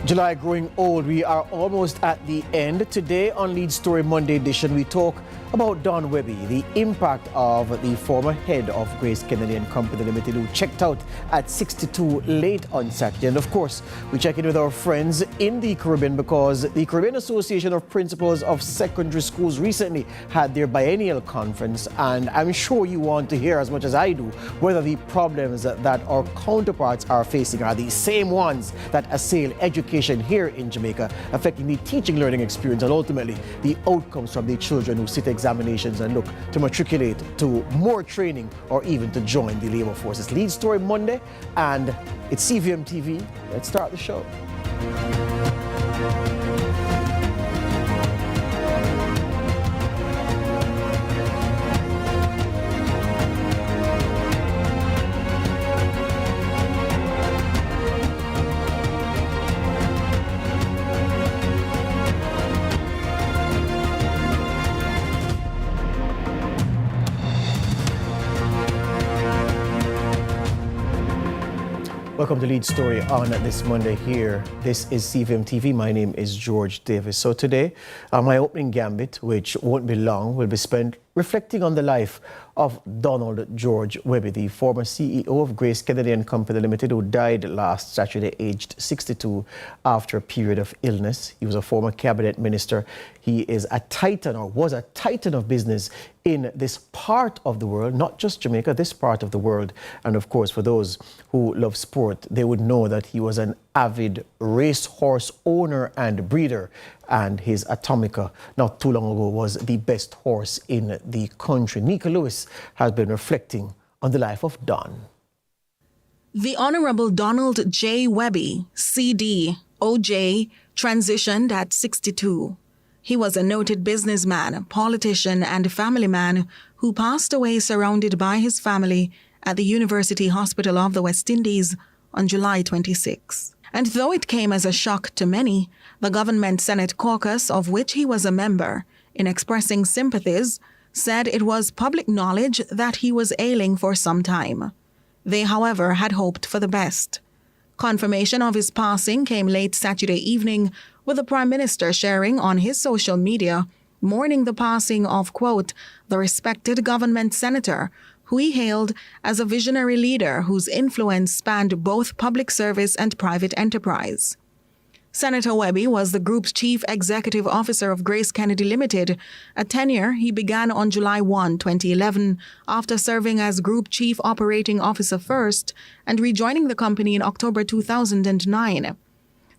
July growing old, we are almost at the end. Today on Lead Story Monday edition, we talk about Don Wehby, the impact of the former head of Grace Kennedy and Company Limited, who checked out at 62 late on Saturday. And of course, we check in with our friends in the Caribbean because the Caribbean Association of Principals of Secondary Schools recently had their biennial conference, and I'm sure you want to hear as much as I do whether the problems that our counterparts are facing are the same ones that assail education here in Jamaica, affecting the teaching learning experience and ultimately the outcomes from the children who sit examinations and look to matriculate to more training or even to join the labor force. It's Lead Story Monday and it's CVM TV. Let's start the show. Welcome to Lead Story on this Monday here. This is CVM TV. My name is George Davis. So today, my opening gambit, which won't be long, will be spent reflecting on the life of Donald George Wehby, the former CEO of Grace Kennedy and Company Limited, who died last Saturday, aged 62, after a period of illness. He was a former cabinet minister. He is a titan, or was a titan of business in this part of the world, not just Jamaica, this part of the world. And of course, for those who love sport, they would know that he was an avid racehorse owner and breeder, and his Atomica not too long ago was the best horse in the country. Nika Lewis has been reflecting on the life of Don. The Honorable Donald J. Wehby, CD, OJ, transitioned at 62. He was a noted businessman, politician, and family man who passed away surrounded by his family at the University Hospital of the West Indies on July 26. And though it came as a shock to many, the Government Senate caucus, of which he was a member, in expressing sympathies, said it was public knowledge that he was ailing for some time. They, however, had hoped for the best. Confirmation of his passing came late Saturday evening, with the Prime Minister sharing on his social media, mourning the passing of, quote, the respected government senator, who he hailed as a visionary leader whose influence spanned both public service and private enterprise. Senator Wehby was the group's chief executive officer of Grace Kennedy Limited, a tenure he began on July 1, 2011, after serving as group chief operating officer first and rejoining the company in October 2009.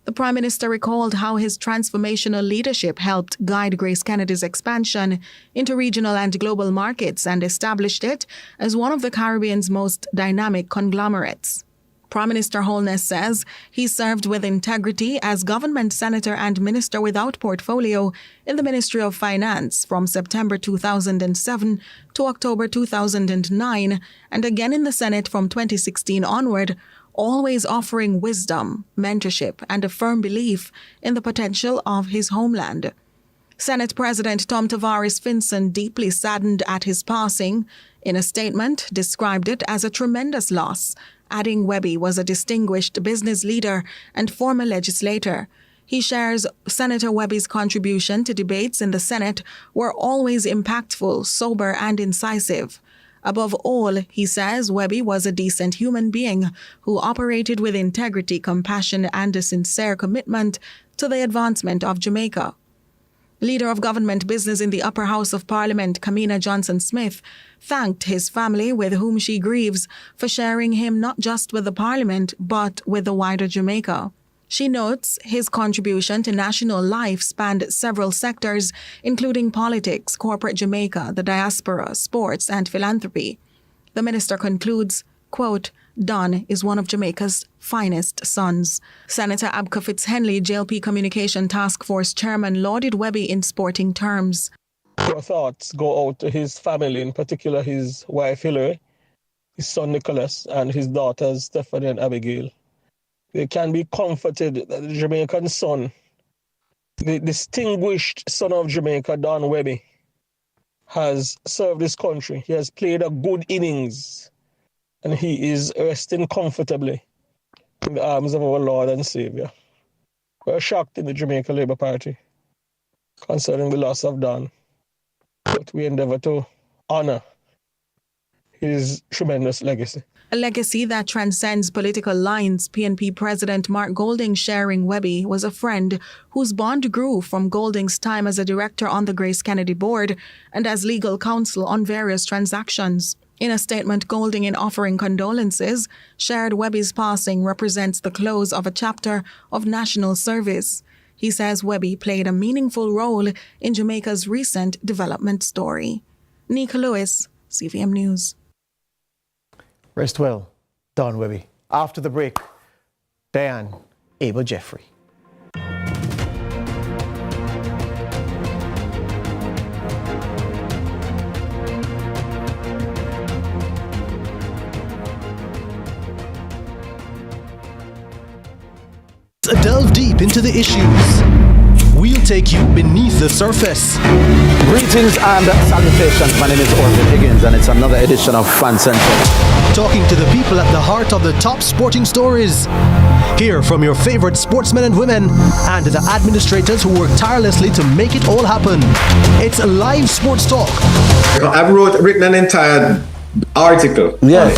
The Prime Minister recalled how his transformational leadership helped guide Grace Kennedy's expansion into regional and global markets and established it as one of the Caribbean's most dynamic conglomerates. Prime Minister Holness says he served with integrity as government senator and minister without portfolio in the Ministry of Finance from September 2007 to October 2009 and again in the Senate from 2016 onward, always offering wisdom, mentorship, and a firm belief in the potential of his homeland. Senate President Tom Tavares Finson, deeply saddened at his passing, in a statement described it as a tremendous loss, adding Wehby was a distinguished business leader and former legislator. He shares Senator Wehby's contribution to debates in the Senate were always impactful, sober, and incisive. Above all, he says Wehby was a decent human being who operated with integrity, compassion, and a sincere commitment to the advancement of Jamaica. Leader of government business in the Upper House of Parliament, Kamina Johnson-Smith, thanked his family, with whom she grieves, for sharing him not just with the Parliament, but with the wider Jamaica. She notes his contribution to national life spanned several sectors, including politics, corporate Jamaica, the diaspora, sports, and philanthropy. The minister concludes, quote, Don is one of Jamaica's finest sons. Senator Abka Fitzhenley, JLP Communication Task Force Chairman, lauded Wehby in sporting terms. Our thoughts go out to his family, in particular his wife Hillary, his son Nicholas, and his daughters Stephanie and Abigail. They can be comforted that the Jamaican son, the distinguished son of Jamaica, Don Wehby, has served his country. He has played a good innings, and he is resting comfortably in the arms of our Lord and Savior. We're shocked in the Jamaica Labour Party concerning the loss of Don, but we endeavor to honor his tremendous legacy. A legacy that transcends political lines. PNP President Mark Golding sharing Wehby was a friend whose bond grew from Golding's time as a director on the Grace Kennedy Board and as legal counsel on various transactions. In a statement, Golding, in offering condolences, shared Wehby's passing represents the close of a chapter of national service. He says Wehby played a meaningful role in Jamaica's recent development story. Nika Lewis, CVM News. Rest well, Don Wehby. After the break, Diane Abel-Jeffrey. Delve deep into the issues. We'll take you beneath the surface. Greetings and salutations. My name is Orville Higgins and it's another edition of Fan Central. Talking to the people at the heart of the top sporting stories. Hear from your favorite sportsmen and women and the administrators who work tirelessly to make it all happen. It's live sports talk. I've written an entire article. Yeah.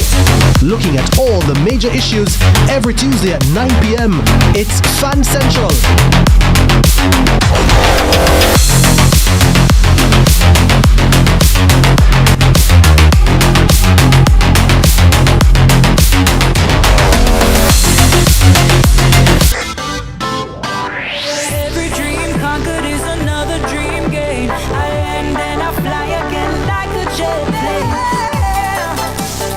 Looking at all the major issues every Tuesday at 9 p.m. It's Fan Central. Every dream conquered is another dream game. I land and I fly again like a jet plane.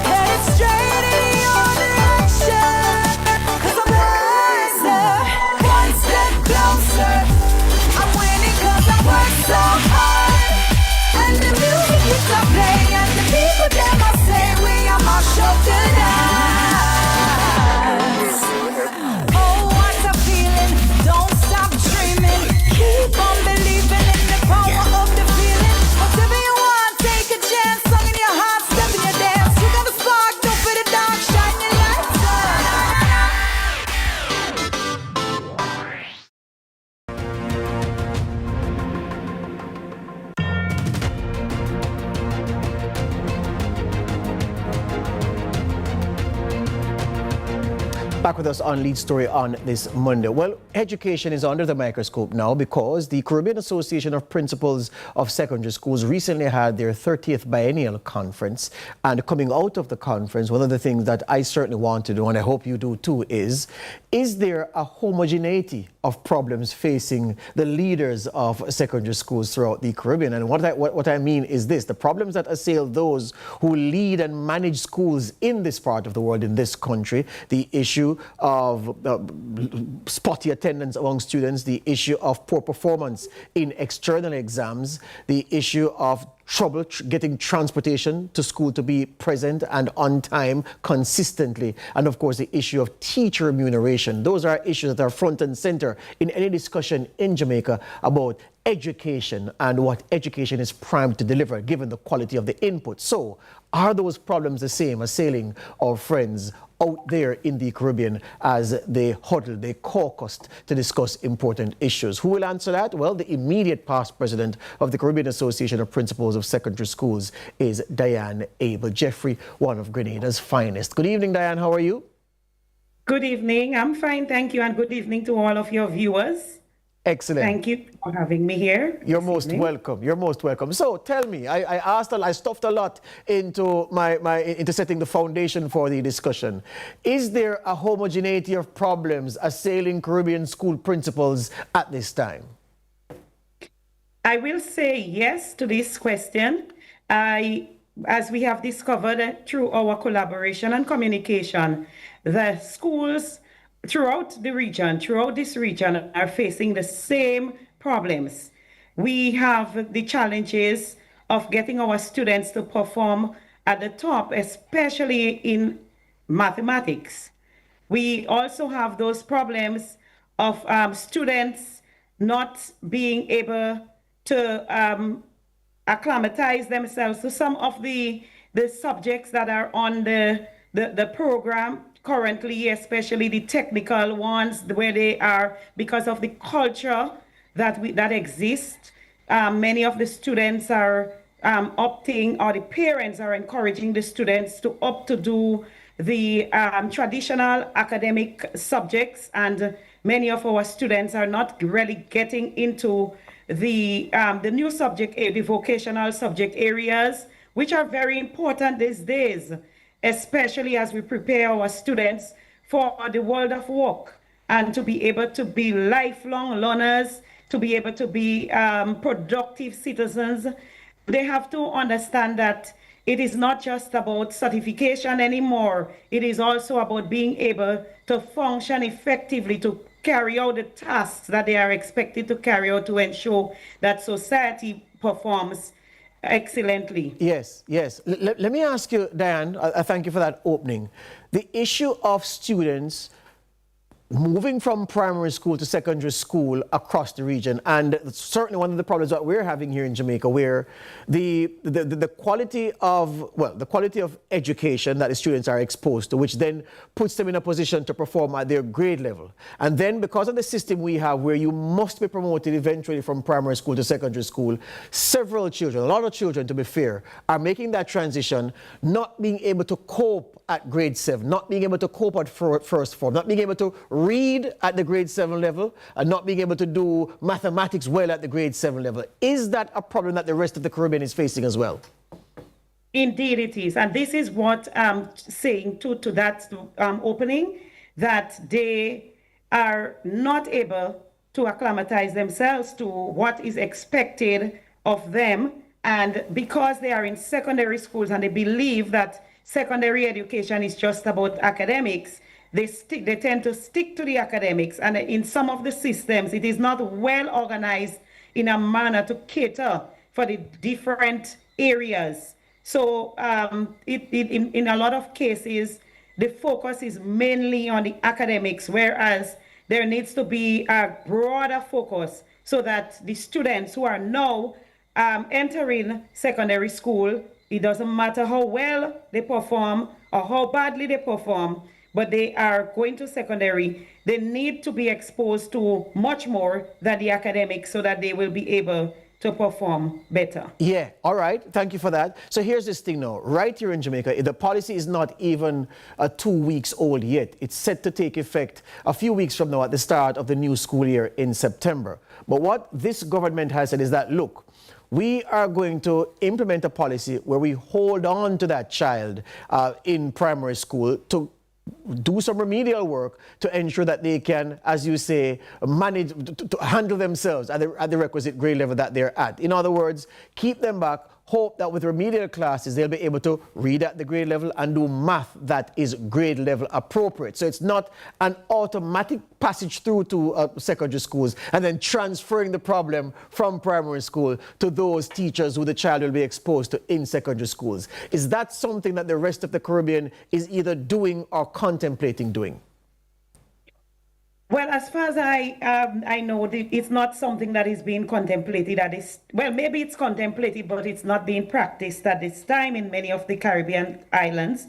Headed straight in your direction. 'Cause I'm wiser, one step closer. I'm winning 'cause I work so hard. And the music keeps on playing, and the people them I say we are my show tonight. Oh, what a feeling! Don't stop dreaming. Keep on believing in the power of the feeling. Whatever you want, take a chance. Song in your heart, step in your dance. You got a spark, don't fit the dark, shine your lights Back with us on Lead Story on this Monday. Well, education is under the microscope now because the Caribbean Association of Principals of Secondary Schools recently had their 30th biennial conference. And coming out of the conference, one of the things that I certainly want to do, and I hope you do too, is there a homogeneity of problems facing the leaders of secondary schools throughout the Caribbean? And what I mean is this: the problems that assail those who lead and manage schools in this part of the world, in this country, the issue of spotty attendance among students, the issue of poor performance in external exams, the issue of trouble getting transportation to school to be present and on time consistently, and of course the issue of teacher remuneration. Those are issues that are front and center in any discussion in Jamaica about education and what education is primed to deliver given the quality of the input. So are those problems the same assailing our friends out there in the Caribbean as they huddled, they caucused to discuss important issues? Who will answer that? Well, the immediate past president of the Caribbean Association of Principals of Secondary Schools is Diane Abel-Jeffrey, one of Grenada's finest. Good evening, Diane. How are you? Good evening. I'm fine, thank you, and good evening to all of your viewers. Excellent. Thank you for having me here. You're most welcome. You're most welcome. So tell me, I stuffed a lot into into setting the foundation for the discussion. Is there a homogeneity of problems assailing Caribbean school principals at this time? I will say yes to this question. As we have discovered through our collaboration and communication, the schools throughout this region are facing the same problems. We have the challenges of getting our students to perform at the top, especially in mathematics. We also have those problems of students not being able to acclimatize themselves to some of the subjects that are on the program currently, especially the technical ones, where they are, because of the culture that exists, many of the students are opting, or the parents are encouraging the students to opt to do the traditional academic subjects, and many of our students are not really getting into the new subject, the vocational subject areas, which are very important these days, especially as we prepare our students for the world of work, and to be able to be lifelong learners, to be able to be productive citizens. They have to understand that it is not just about certification anymore. It is also about being able to function effectively, to carry out the tasks that they are expected to carry out to ensure that society performs excellently. Yes, yes. Let me ask you, Diane, I thank you for that opening. The issue of students moving from primary school to secondary school across the region, and certainly one of the problems that we're having here in Jamaica, where the quality of education that the students are exposed to, which then puts them in a position to perform at their grade level. And then because of the system we have where you must be promoted eventually from primary school to secondary school, several children, a lot of children to be fair, are making that transition, not being able to cope at grade 7, not being able to cope at first form, not being able to read at the grade 7 level, and not being able to do mathematics well at the grade 7 level. Is that a problem that the rest of the Caribbean is facing as well? Indeed it is. And this is what I'm saying to that opening, that they are not able to acclimatize themselves to what is expected of them. And because they are in secondary schools and they believe that secondary education is just about academics, they tend to stick to the academics. And in some of the systems, it is not well organized in a manner to cater for the different areas. So in a lot of cases, the focus is mainly on the academics, whereas there needs to be a broader focus so that the students who are now entering secondary school, it doesn't matter how well they perform or how badly they perform, but they are going to secondary, they need to be exposed to much more than the academics so that they will be able to perform better. Yeah, all right. Thank you for that. So here's this thing now. Right here in Jamaica, the policy is not even 2 weeks old yet. It's set to take effect a few weeks from now at the start of the new school year in September. But what this government has said is that, look, we are going to implement a policy where we hold on to that child in primary school to do some remedial work to ensure that they can, as you say, manage to handle themselves at the requisite grade level that they're at. In other words, keep them back, hope that with remedial classes they'll be able to read at the grade level and do math that is grade level appropriate. So it's not an automatic passage through to secondary schools and then transferring the problem from primary school to those teachers who the child will be exposed to in secondary schools. Is that something that the rest of the Caribbean is either doing or contemplating doing? Well, as far as I know, it's not something that is being contemplated at this, well, maybe it's contemplated, but it's not being practiced at this time in many of the Caribbean islands,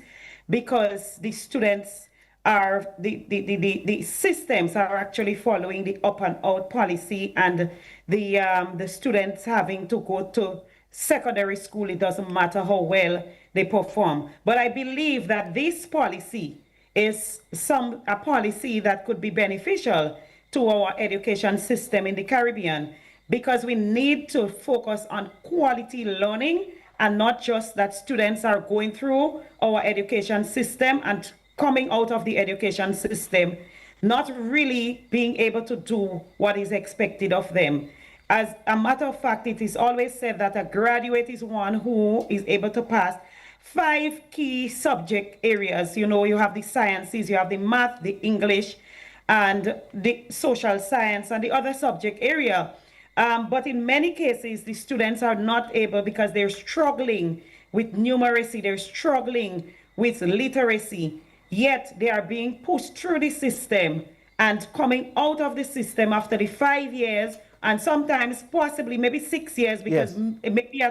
because the students are, the systems are actually following the up and out policy, and the students having to go to secondary school, it doesn't matter how well they perform. But I believe that this policy is a policy that could be beneficial to our education system in the Caribbean, because we need to focus on quality learning and not just that students are going through our education system and coming out of the education system, not really being able to do what is expected of them. As a matter of fact, it is always said that a graduate is one who is able to pass 5 key subject areas. You know, you have the sciences, you have the math, the English, and the social science, and the other subject area. But in many cases, the students are not able because they're struggling with numeracy, they're struggling with literacy, yet they are being pushed through the system and coming out of the system after the 5 years, and sometimes possibly maybe 6 years, because maybe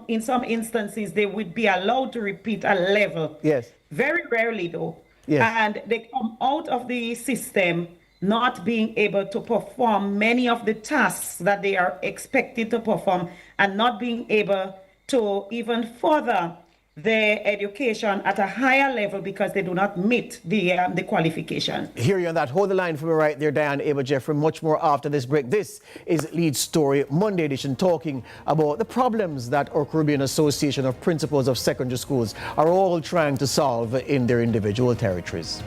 in some instances they would be allowed to repeat a level. Yes. Very rarely though. Yes. And they come out of the system not being able to perform many of the tasks that they are expected to perform, and not being able to even further their education at a higher level because they do not meet the qualification. Hear you on that. Hold the line for me right there, Diane Abel Jeffrey. Much more after this break. This is Lead Story Monday edition, talking about the problems that our Caribbean Association of Principals of Secondary Schools are all trying to solve in their individual territories.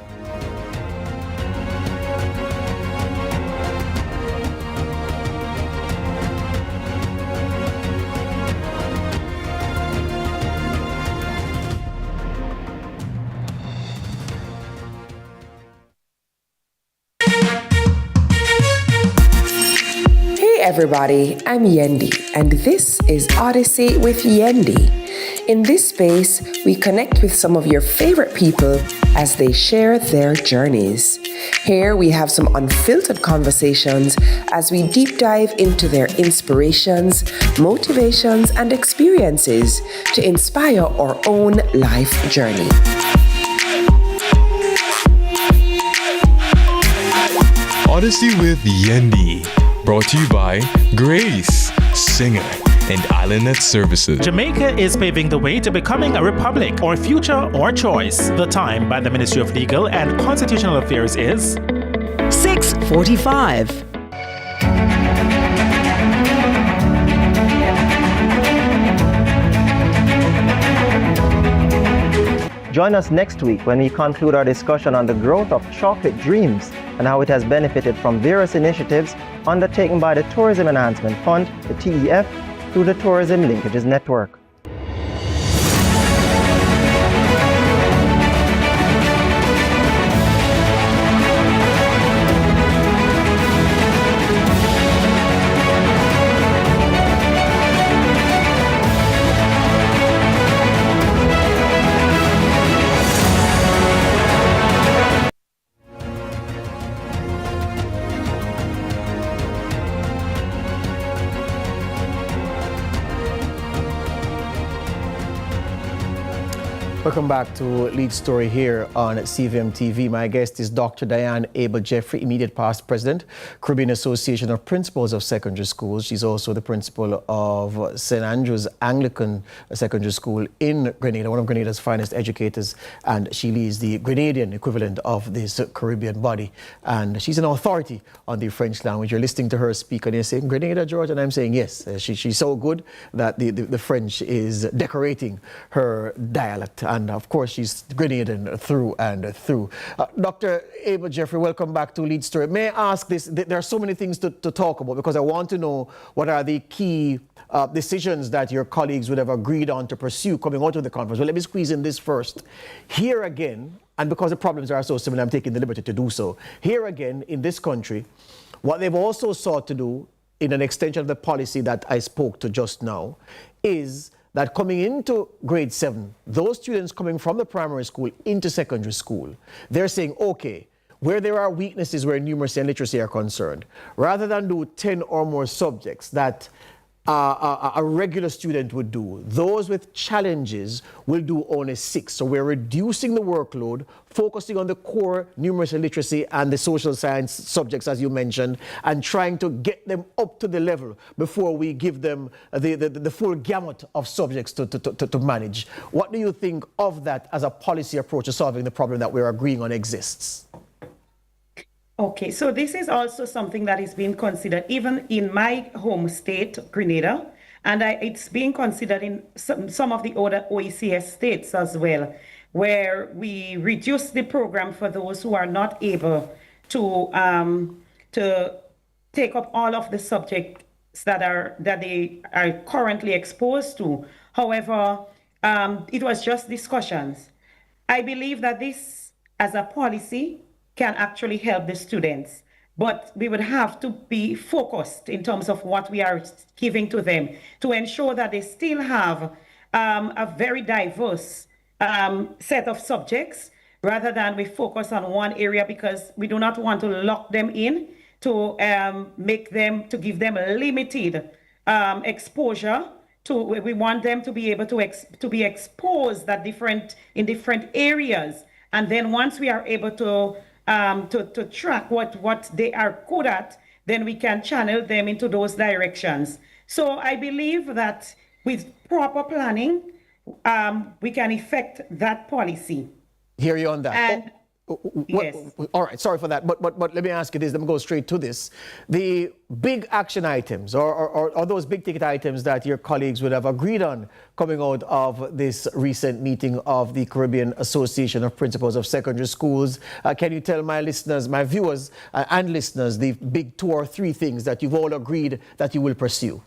Hey everybody, I'm Yendi, and this is Odyssey with Yendi. In this space, we connect with some of your favorite people as they share their journeys. Here we have some unfiltered conversations as we deep dive into their inspirations, motivations, and experiences to inspire our own life journey. Odyssey with Yendi. Brought to you by Grace, Singer, and IslandNet Services. Jamaica is paving the way to becoming a republic. Our future, our choice. The time by the Ministry of Legal and Constitutional Affairs is 6:45. Join us next week when we conclude our discussion on the growth of Chocolate Dreams and how it has benefited from various initiatives undertaken by the Tourism Enhancement Fund, the TEF, through the Tourism Linkages Network. Welcome back to Lead Story here on CVM TV. My guest is Dr. Diane Abel Jeffrey, immediate past president, Caribbean Association of Principals of Secondary Schools. She's also the principal of St. Andrew's Anglican Secondary School in Grenada, one of Grenada's finest educators, and she leads the Grenadian equivalent of this Caribbean body. And she's an authority on the French language. You're listening to her speak and you're saying, Grenada, George? And I'm saying, yes. She's so good that the French is decorating her dialect. And of course, she's Grenadian through and through. Dr. Abel Jeffrey, welcome back to Lead Story. May I ask this? There are so many things to talk about because I want to know what are the key decisions that your colleagues would have agreed on to pursue coming out of the conference. Well, let me squeeze in this first. Here again, and because the problems are so similar, I'm taking the liberty to do so. Here again, in this country, what they've also sought to do in an extension of the policy that I spoke to just now is that coming into grade 7, those students coming from the primary school into secondary school, they're saying, okay, where there are weaknesses where numeracy and literacy are concerned, rather than do 10 or more subjects that a regular student would do, those with challenges will do only 6. So we're reducing the workload, focusing on the core numeracy and literacy and the social science subjects, as you mentioned, and trying to get them up to the level before we give them the full gamut of subjects to manage. What do you think of that as a policy approach to solving the problem that we're agreeing on exists? Okay, so this is also something that is being considered even in my home state, Grenada, and it's being considered in some of the other OECS states as well, where we reduce the program for those who are not able to take up all of the subjects that they are currently exposed to. However, it was just discussions. I believe that this, as a policy, can actually help the students, but we would have to be focused in terms of what we are giving to them to ensure that they still have a very diverse set of subjects, rather than we focus on one area, because we do not want to lock them in to give them a limited exposure to. We want them to be able to be exposed in different areas And then once we are able to track what they are good at, then we can channel them into those directions. So I believe that with proper planning, we can effect that policy. Hear you on that. And yes. All right, sorry for that, but let me ask you this, let me go straight to this. The big action items or those big ticket items that your colleagues would have agreed on coming out of this recent meeting of the Caribbean Association of Principals of Secondary Schools, can you tell my listeners, my viewers and listeners, the big 2 or 3 things that you've all agreed that you will pursue?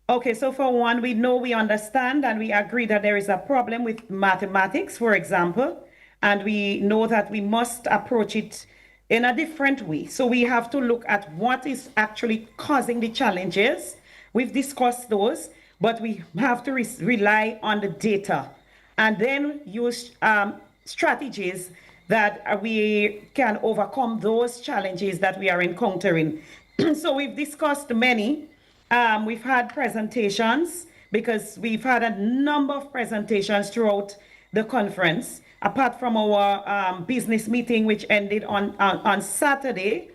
Okay, so for one, we understand and we agree that there is a problem with mathematics, for example, and we know that we must approach it in a different way. So we have to look at what is actually causing the challenges. We've discussed those, but we have to rely on the data and then use strategies that we can overcome those challenges that we are encountering. So we've discussed many. We've had presentations because we've had a number of presentations throughout the conference, apart from our business meeting, which ended on Saturday.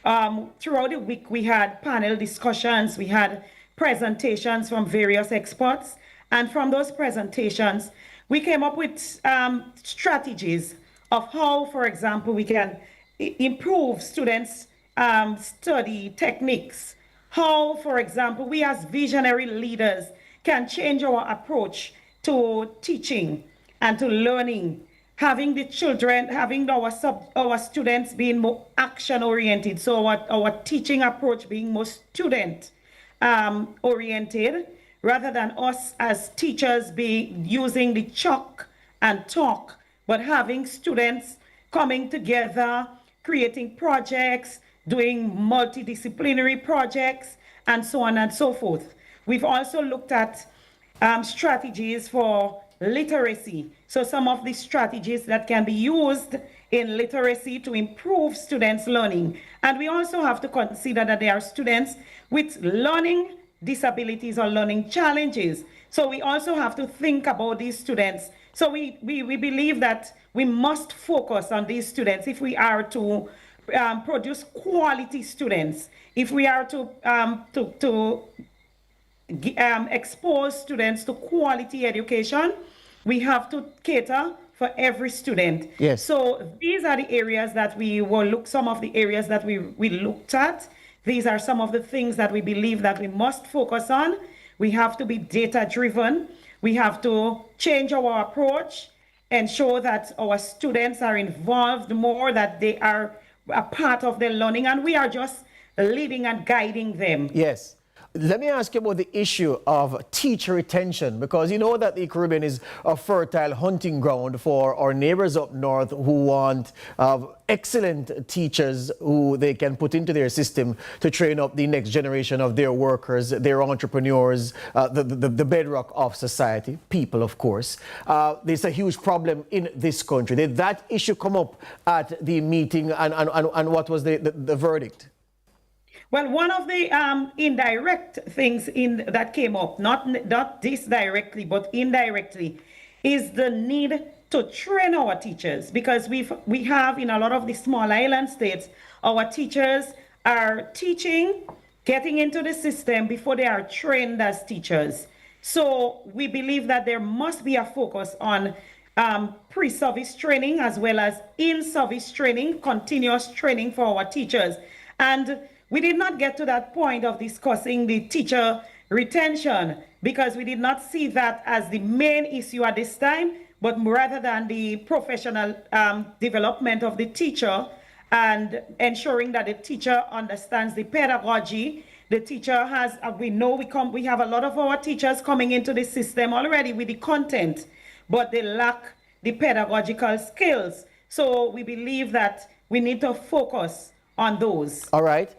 Throughout the week, we had panel discussions, we had presentations from various experts, and from those presentations, we came up with strategies of how, for example, we can improve students' study techniques. How, for example, we as visionary leaders can change our approach to teaching and to learning, having our students being more action-oriented, so our teaching approach being more student oriented, rather than us as teachers using the chalk and talk, but having students coming together, creating projects, doing multidisciplinary projects, and so on and so forth. We've also looked at strategies for literacy. So some of the strategies that can be used in literacy to improve students' learning. And we also have to consider that there are students with learning disabilities or learning challenges. So we also have to think about these students. So we believe that we must focus on these students if we are to produce quality students, if we are to expose students to quality education, we have to cater for every student. Yes. So these are the areas that we will look, some of the areas that we looked at. These are some of the things that we believe that we must focus on. We have to be data driven. We have to change our approach, ensure that our students are involved more, that they are a part of their learning, and we are just leading and guiding them. Yes. Let me ask you about the issue of teacher retention, because you know that the Caribbean is a fertile hunting ground for our neighbors up north who want excellent teachers who they can put into their system to train up the next generation of their workers, their entrepreneurs, the bedrock of society, people, of course. There's a huge problem in this country. Did that issue come up at the meeting, and what was the verdict? Well, one of the indirect things that came up, not this directly, but indirectly, is the need to train our teachers, because we have in a lot of the small island states, our teachers are teaching, getting into the system before they are trained as teachers. So we believe that there must be a focus on pre-service training as well as in-service training, continuous training for our teachers. And we did not get to that point of discussing the teacher retention because we did not see that as the main issue at this time, but rather than the professional development of the teacher and ensuring that the teacher understands the pedagogy. The teacher has, we have a lot of our teachers coming into the system already with the content, but they lack the pedagogical skills. So we believe that we need to focus on those. All right.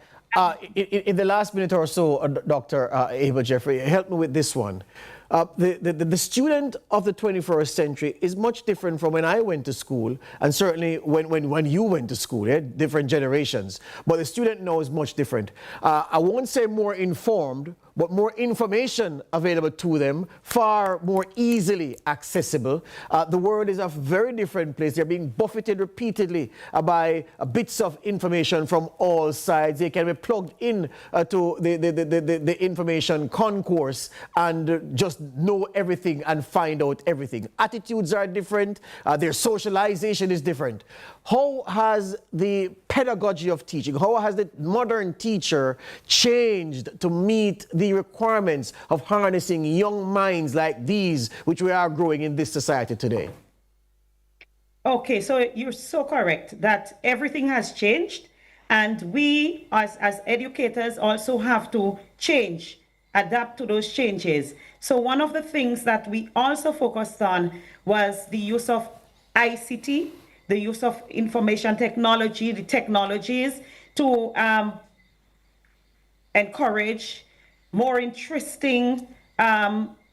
In the last minute or so, Dr. Ava Jeffrey, help me with this one. The student of the 21st century is much different from when I went to school, and certainly when you went to school, different generations. But the student now is much different. I won't say more informed, but more information available to them, far more easily accessible. The world is a very different place. They're being buffeted repeatedly by bits of information from all sides. They can be plugged in to the information concourse and just know everything and find out everything. Attitudes are different. Their socialization is different. How has the pedagogy of teaching, how has the modern teacher changed to meet the requirements of harnessing young minds like these, which we are growing in this society today? Okay, so you're so correct that everything has changed, and we as educators also have to change, adapt to those changes. So one of the things that we also focused on was the use of ICT, the use of information technology, the technologies to encourage more interesting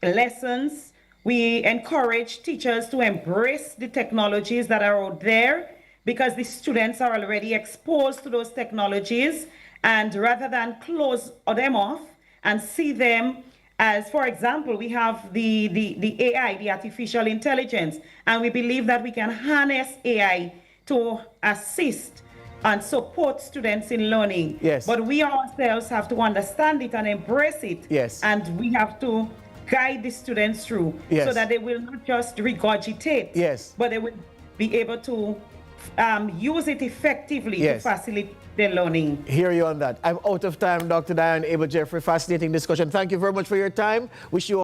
lessons. We encourage teachers to embrace the technologies that are out there because the students are already exposed to those technologies, and rather than close them off and see them as, for example, we have the AI, the artificial intelligence, and we believe that we can harness AI to assist and support students in learning. Yes. But we ourselves have to understand it and embrace it. Yes. And we have to guide the students through Yes. so that they will not just regurgitate, yes, but they will be able to use it effectively yes. to facilitate their learning. Hear you on that. I'm out of time, Dr. Diane Abel-Jeffrey. Fascinating discussion. Thank you very much for your time. Wish you